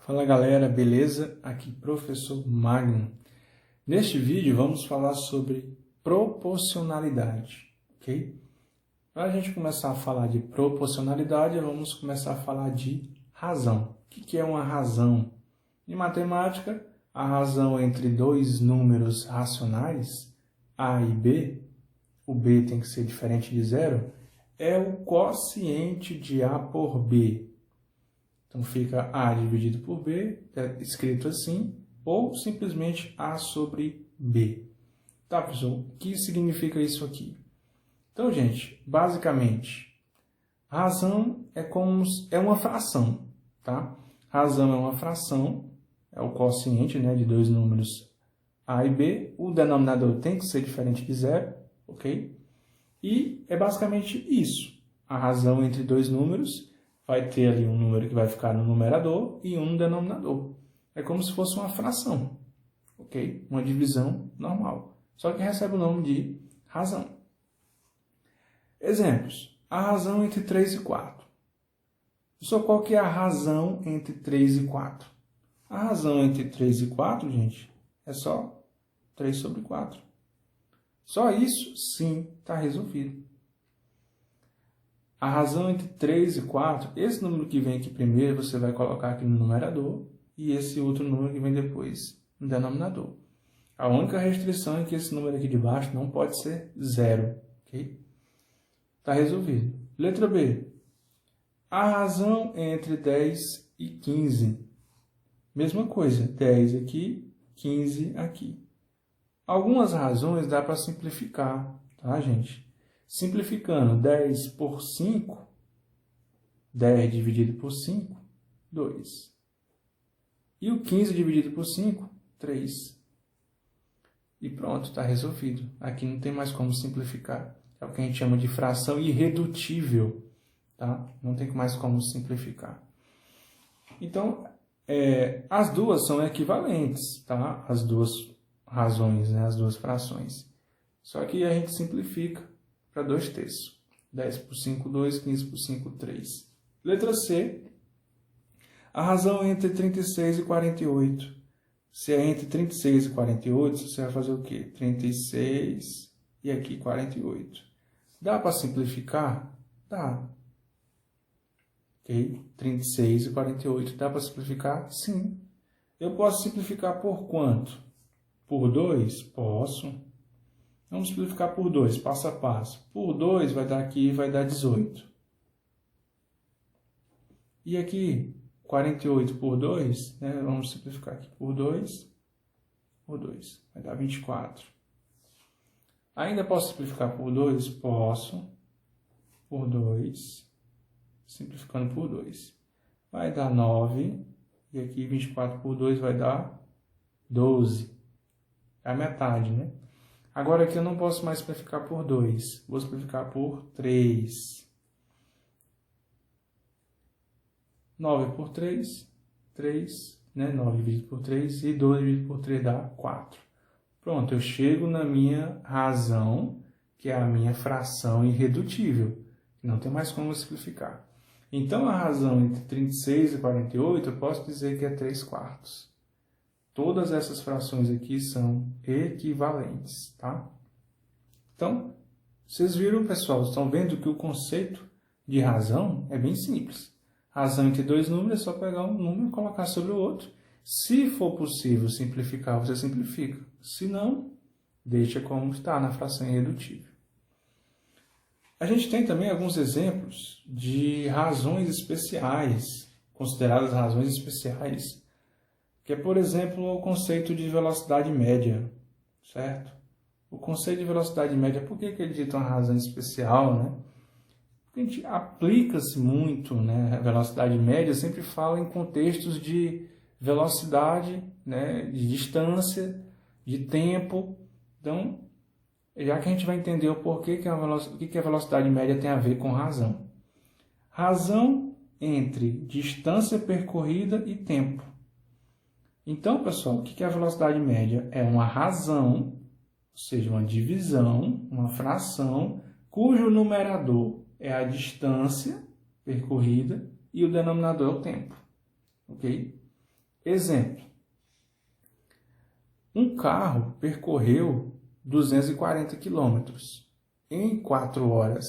Fala galera, beleza? Aqui professor Magno. Neste vídeo vamos falar sobre proporcionalidade, ok? Para a gente começar a falar de proporcionalidade, vamos começar a falar de razão. O que é uma razão? Em matemática, a razão entre dois números racionais, A e B, o B tem que ser diferente de zero, é o quociente de A por B. Então fica A dividido por B, escrito assim, ou simplesmente A sobre B. Tá, pessoal? O que significa isso aqui? Então, gente, basicamente, razão é uma fração, tá? Razão é uma fração, é o quociente, né, de dois números A e B. O denominador tem que ser diferente de zero, ok? E é basicamente isso. A razão entre dois números vai ter ali um número que vai ficar no numerador e um no denominador. É como se fosse uma fração, ok? Uma divisão normal. Só que recebe o nome de razão. Exemplos. A razão entre 3 e 4. Só qual que é a razão entre 3 e 4? A razão entre 3 e 4, gente, é só 3 sobre 4. Só isso, sim, está resolvido. A razão entre 3 e 4, esse número que vem aqui primeiro, você vai colocar aqui no numerador, e esse outro número que vem depois no denominador. A única restrição é que esse número aqui de baixo não pode ser zero, ok? Está resolvido. Letra B. A razão entre 10 e 15. Mesma coisa, 10 aqui, 15 aqui. Algumas razões dá para simplificar, tá, gente? Simplificando 10 por 5, 10 dividido por 5, 2. E o 15 dividido por 5, 3. E pronto, está resolvido. Aqui não tem mais como simplificar. É o que a gente chama de fração irredutível, tá? Não tem mais como simplificar. Então, as duas são equivalentes, tá? As duas razões, né? As duas frações. Só que a gente simplifica para 2/3. 10 por 5, 2, 15 por 5, 3. Letra C. A razão entre 36 e 48. Se é entre 36 e 48, você vai fazer o quê? 36 e aqui 48. Dá para simplificar? Dá. Ok? 36 e 48. Dá para simplificar? Sim. Eu posso simplificar por quanto? Por 2? Posso. Vamos simplificar por 2, passo a passo. Por 2 vai dar aqui, vai dar 18. E aqui, 48 por 2, né? Vamos simplificar aqui por 2, vai dar 24. Ainda posso simplificar por 2? Posso. Por 2, simplificando por 2. Vai dar 9, e aqui 24 por 2 vai dar 12. É a metade, né? Agora aqui eu não posso mais simplificar por 2. Vou simplificar por 3. 9 por 3, 3, né? 9 dividido por 3 e 12 dividido por 3 dá 4. Pronto, eu chego na minha razão, que é a minha fração irredutível. Não tem mais como simplificar. Então, a razão entre 36 e 48, eu posso dizer que é 3/4. Todas essas frações aqui são equivalentes, tá? Então, vocês viram, pessoal, estão vendo que o conceito de razão é bem simples. Razão entre dois números é só pegar um número e colocar sobre o outro. Se for possível simplificar, você simplifica. Se não, deixa como está na fração irredutível. A gente tem também alguns exemplos de razões especiais, consideradas razões especiais, que é, por exemplo, o conceito de velocidade média, certo? O conceito de velocidade média, por que ele dita uma razão especial, né? Porque a gente aplica-se muito, né? A velocidade média sempre fala em contextos de velocidade, né? De distância, de tempo. Então, já que a gente vai entender o porquê que a velocidade média tem a ver com razão. Razão entre distância percorrida e tempo. Então, pessoal, o que é a velocidade média? É uma razão, ou seja, uma divisão, uma fração, cujo numerador é a distância percorrida e o denominador é o tempo. Ok? Exemplo. Um carro percorreu 240 km em 4 horas.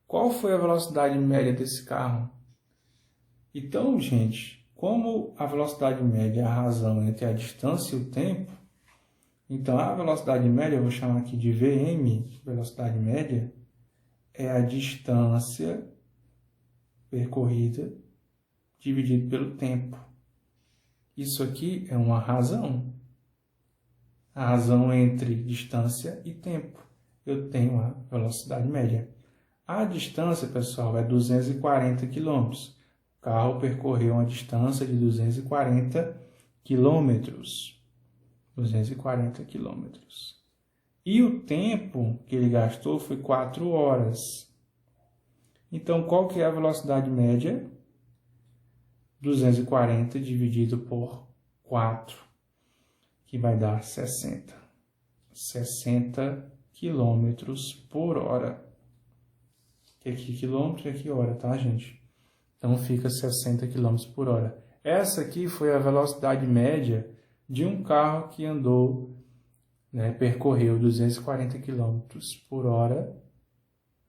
Qual foi a velocidade média desse carro? Então, gente, como a velocidade média é a razão entre a distância e o tempo, então a velocidade média, eu vou chamar aqui de VM, velocidade média, é a distância percorrida dividido pelo tempo. Isso aqui é uma razão. A razão entre distância e tempo. Eu tenho a velocidade média. A distância, pessoal, é 240 km. O carro percorreu uma distância de 240 km. 240 km. E o tempo que ele gastou foi 4 horas. Então, qual que é a velocidade média? 240 dividido por 4, que vai dar 60. 60 km por hora. Que aqui quilômetro e aqui hora, tá, gente? Então, fica 60 km por hora. Essa aqui foi a velocidade média de um carro que andou, percorreu 240 km por hora.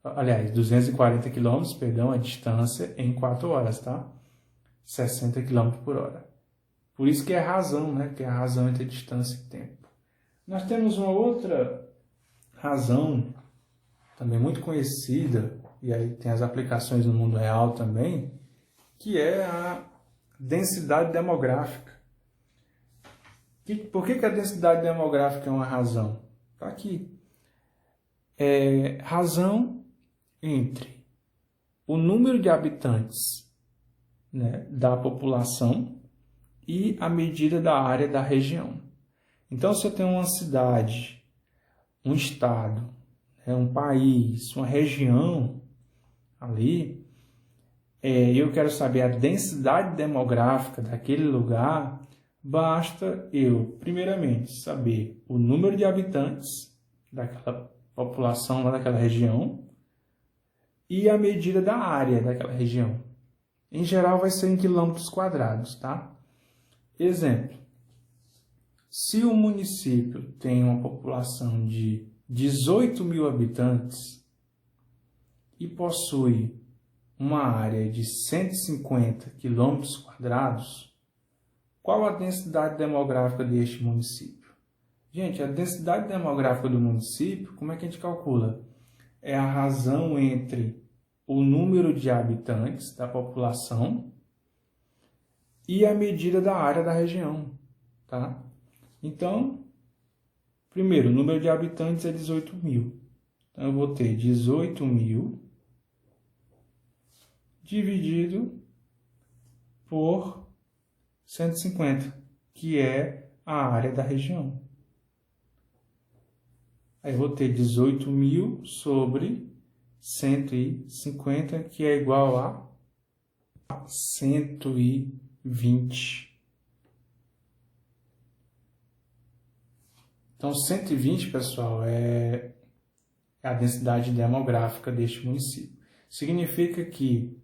Aliás, 240 km, perdão, a distância em 4 horas, tá? 60 km por hora. Por isso que é razão, né? Que é a razão entre distância e tempo. Nós temos uma outra razão, também muito conhecida, e aí tem as aplicações no mundo real também, que é a densidade demográfica. Por que a densidade demográfica é uma razão? Está aqui. É razão entre o número de habitantes, né, da população e a medida da área da região. Então, se eu tenho uma cidade, um estado, um país, uma região ali, eu quero saber a densidade demográfica daquele lugar, basta eu, primeiramente, saber o número de habitantes daquela população lá daquela região e a medida da área daquela região. Em geral, vai ser em quilômetros quadrados, tá? Exemplo. Se o município tem uma população de 18 mil habitantes e possui uma área de 150 quilômetros quadrados, qual a densidade demográfica deste município? Gente, a densidade demográfica do município, como é que a gente calcula? É a razão entre o número de habitantes da população e a medida da área da região, tá? Então, primeiro, o número de habitantes é 18 mil. Então, eu vou ter 18 mil dividido por 150, que é a área da região. Aí, eu vou ter 18 mil sobre 150, que é igual a 120. Então, 120, pessoal, é a densidade demográfica deste município. Significa que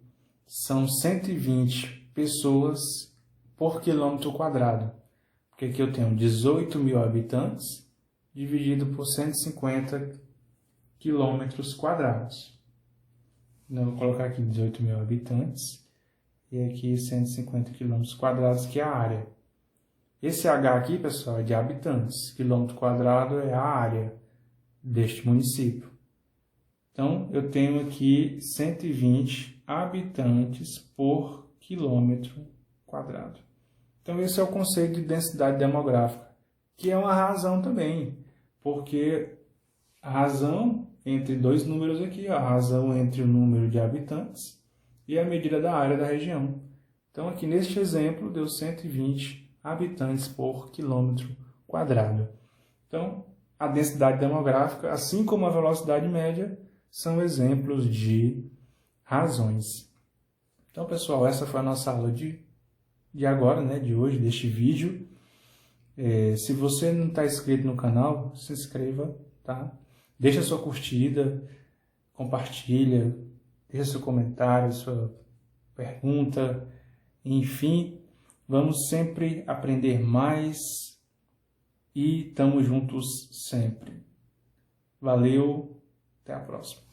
são 120 pessoas por quilômetro quadrado. Porque aqui eu tenho 18 mil habitantes dividido por 150 quilômetros quadrados. Então, eu vou colocar aqui 18 mil habitantes e aqui 150 quilômetros quadrados, que é a área. Esse H aqui, pessoal, é de habitantes. Quilômetro quadrado é a área deste município. Então, eu tenho aqui 120 habitantes por quilômetro quadrado. Então, esse é o conceito de densidade demográfica, que é uma razão também, porque a razão entre dois números aqui, a razão entre o número de habitantes e a medida da área da região. Então, aqui neste exemplo, deu 120 habitantes por quilômetro quadrado. Então, a densidade demográfica, assim como a velocidade média, são exemplos de razões. Então, pessoal, essa foi a nossa aula de agora, né, de hoje, deste vídeo. Se você não está inscrito no canal, se inscreva, tá? Deixa sua curtida, compartilha, deixa seu comentário, sua pergunta, enfim. Vamos sempre aprender mais e estamos juntos sempre. Valeu, até a próxima.